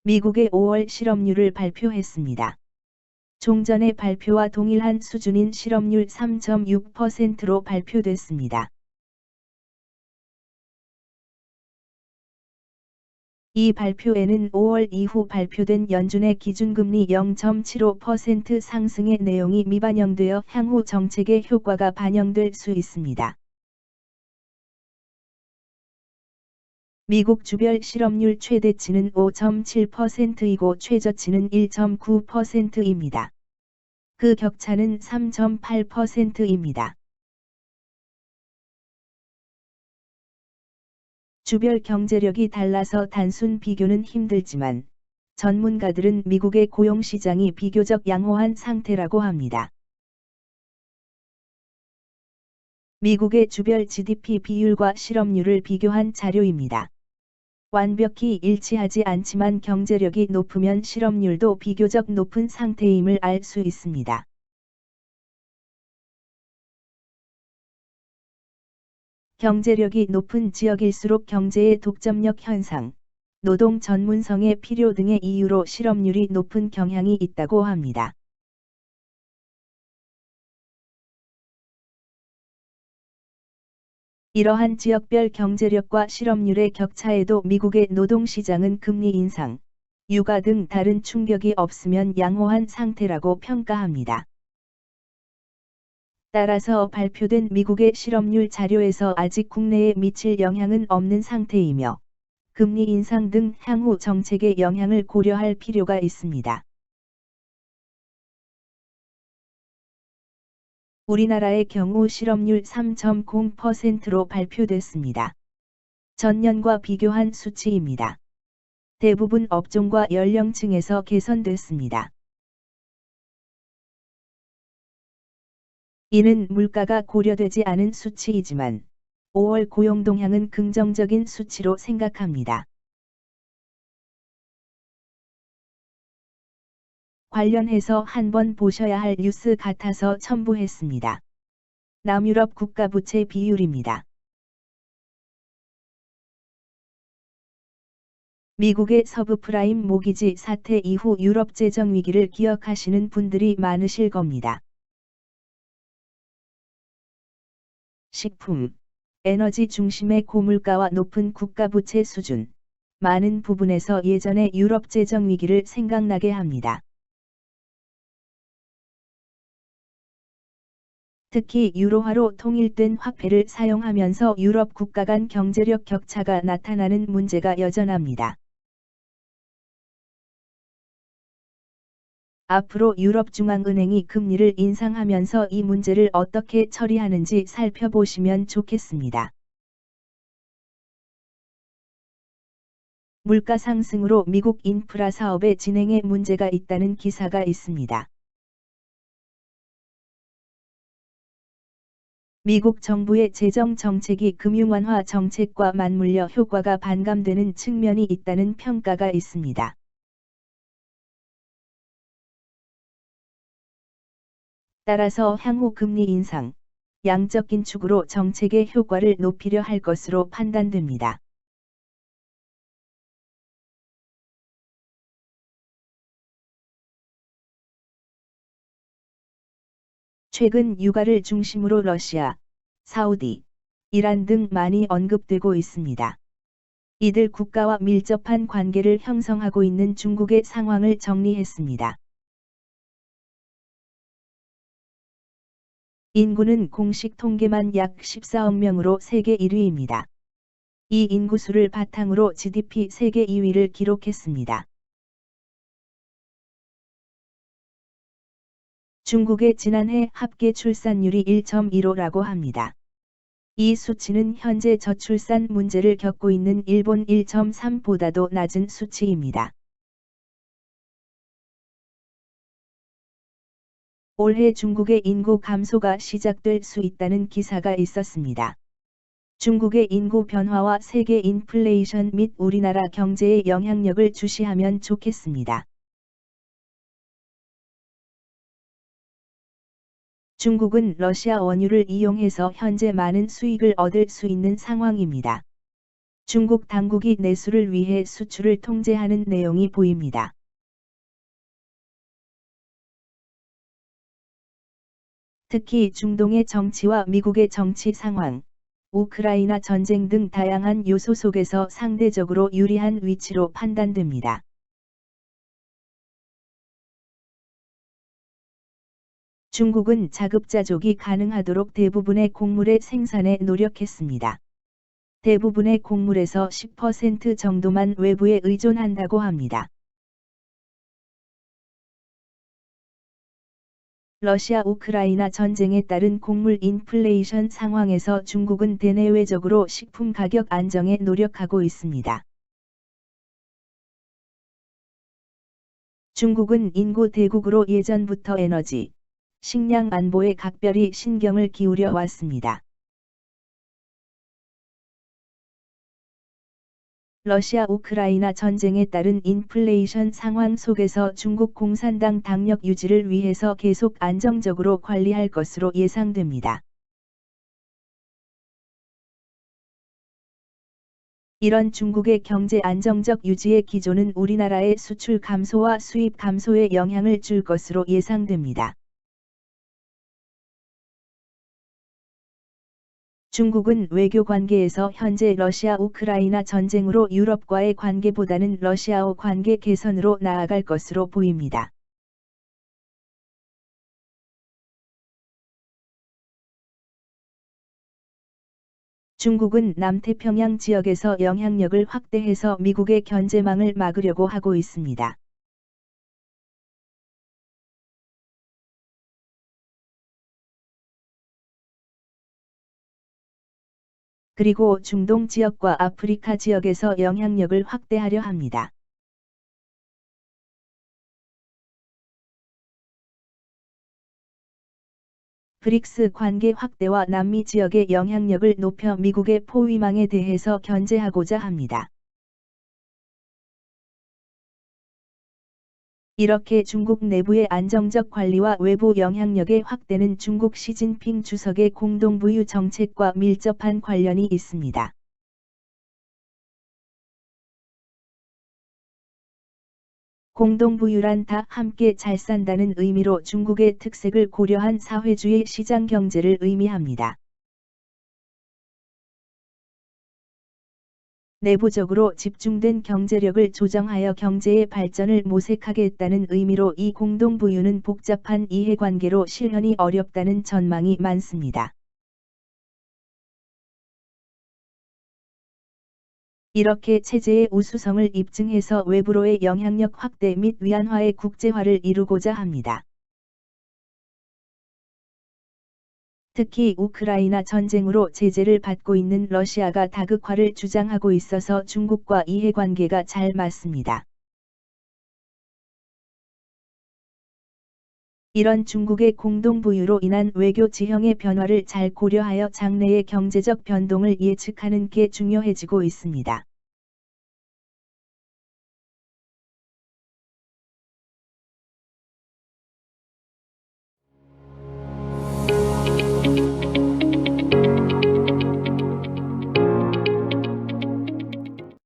미국의 5월 실업률을 발표했습니다. 종전의 발표와 동일한 수준인 실업률 3.6%로 발표됐습니다. 이 발표에는 5월 이후 발표된 연준의 기준금리 0.75% 상승의 내용이 미반영되어 향후 정책의 효과가 반영될 수 있습니다. 미국 주별 실업률 최대치는 5.7%이고 최저치는 1.9%입니다. 그 격차는 3.8%입니다. 주별 경제력이 달라서 단순 비교는 힘들지만 전문가들은 미국의 고용시장이 비교적 양호한 상태라고 합니다. 미국의 주별 GDP 비율과 실업률을 비교한 자료입니다. 완벽히 일치하지 않지만 경제력이 높으면 실업률도 비교적 높은 상태임을 알 수 있습니다. 경제력이 높은 지역일수록 경제의 독점력 현상, 노동 전문성의 필요 등의 이유로 실업률이 높은 경향이 있다고 합니다. 이러한 지역별 경제력과 실업률의 격차에도 미국의 노동시장은 금리 인상, 육아 등 다른 충격이 없으면 양호한 상태라고 평가합니다. 따라서 발표된 미국의 실업률 자료에서 아직 국내에 미칠 영향은 없는 상태이며, 금리 인상 등 향후 정책의 영향을 고려할 필요가 있습니다. 우리나라의 경우 실업률 3.0%로 발표됐습니다. 전년과 비교한 수치입니다. 대부분 업종과 연령층에서 개선됐습니다. 이는 물가가 고려되지 않은 수치이지만 5월 고용 동향은 긍정적인 수치로 생각합니다. 관련해서 한번 보셔야 할 뉴스 같아서 첨부했습니다. 남유럽 국가부채 비율입니다. 미국의 서브프라임 모기지 사태 이후 유럽 재정 위기를 기억하시는 분들이 많으실 겁니다. 식품, 에너지 중심의 고물가와 높은 국가부채 수준, 많은 부분에서 예전의 유럽 재정 위기를 생각나게 합니다. 특히 유로화로 통일된 화폐를 사용하면서 유럽 국가 간 경제력 격차가 나타나는 문제가 여전합니다. 앞으로 유럽중앙은행이 금리를 인상하면서 이 문제를 어떻게 처리하는지 살펴보시면 좋겠습니다. 물가 상승으로 미국 인프라 사업의 진행에 문제가 있다는 기사가 있습니다. 미국 정부의 재정 정책이 금융 완화 정책과 맞물려 효과가 반감되는 측면이 있다는 평가가 있습니다. 따라서 향후 금리 인상, 양적 긴축으로 정책의 효과를 높이려 할 것으로 판단됩니다. 최근 육아를 중심으로 러시아, 사우디, 이란 등 많이 언급되고 있습니다. 이들 국가와 밀접한 관계를 형성하고 있는 중국의 상황을 정리했습니다. 인구는 공식 통계만 약 14억 명으로 세계 1위입니다. 이 인구수를 바탕으로 GDP 세계 2위를 기록했습니다. 중국의 지난해 합계 출산율이 1.15라고 합니다. 이 수치는 현재 저출산 문제를 겪고 있는 일본 1.3보다도 낮은 수치입니다. 올해 중국의 인구 감소가 시작될 수 있다는 기사가 있었습니다. 중국의 인구 변화와 세계 인플레이션 및 우리나라 경제의 영향력을 주시하면 좋겠습니다. 중국은 러시아 원유를 이용해서 현재 많은 수익을 얻을 수 있는 상황입니다. 중국 당국이 내수를 위해 수출을 통제하는 내용이 보입니다. 특히 중동의 정치와 미국의 정치 상황, 우크라이나 전쟁 등 다양한 요소 속에서 상대적으로 유리한 위치로 판단됩니다. 중국은 자급자족이 가능하도록 대부분의 곡물의 생산에 노력했습니다. 대부분의 곡물에서 10% 정도만 외부에 의존한다고 합니다. 러시아-우크라이나 전쟁에 따른 곡물 인플레이션 상황에서 중국은 대내외적으로 식품 가격 안정에 노력하고 있습니다. 중국은 인구 대국으로 예전부터 에너지, 식량 안보에 각별히 신경을 기울여 왔습니다. 러시아-우크라이나 전쟁에 따른 인플레이션 상황 속에서 중국 공산당 당력 유지를 위해서 계속 안정적으로 관리할 것으로 예상됩니다. 이런 중국의 경제 안정적 유지의 기조는 우리나라의 수출 감소와 수입 감소에 영향을 줄 것으로 예상됩니다. 중국은 외교 관계에서 현재 러시아-우크라이나 전쟁으로 유럽과의 관계보다는 러시아와 관계 개선으로 나아갈 것으로 보입니다. 중국은 남태평양 지역에서 영향력을 확대해서 미국의 견제망을 막으려고 하고 있습니다. 그리고 중동 지역과 아프리카 지역에서 영향력을 확대하려 합니다. 브릭스 관계 확대와 남미 지역의 영향력을 높여 미국의 포위망에 대해서 견제하고자 합니다. 이렇게 중국 내부의 안정적 관리와 외부 영향력의 확대는 중국 시진핑 주석의 공동부유 정책과 밀접한 관련이 있습니다. 공동부유란 다 함께 잘 산다는 의미로 중국의 특색을 고려한 사회주의 시장 경제를 의미합니다. 내부적으로 집중된 경제력을 조정하여 경제의 발전을 모색하겠다는 의미로 이 공동부유는 복잡한 이해관계로 실현이 어렵다는 전망이 많습니다. 이렇게 체제의 우수성을 입증해서 외부로의 영향력 확대 및 위안화의 국제화를 이루고자 합니다. 특히 우크라이나 전쟁으로 제재를 받고 있는 러시아가 다극화를 주장하고 있어서 중국과 이해관계가 잘 맞습니다. 이런 중국의 공동부유로 인한 외교 지형의 변화를 잘 고려하여 장래의 경제적 변동을 예측하는 게 중요해지고 있습니다.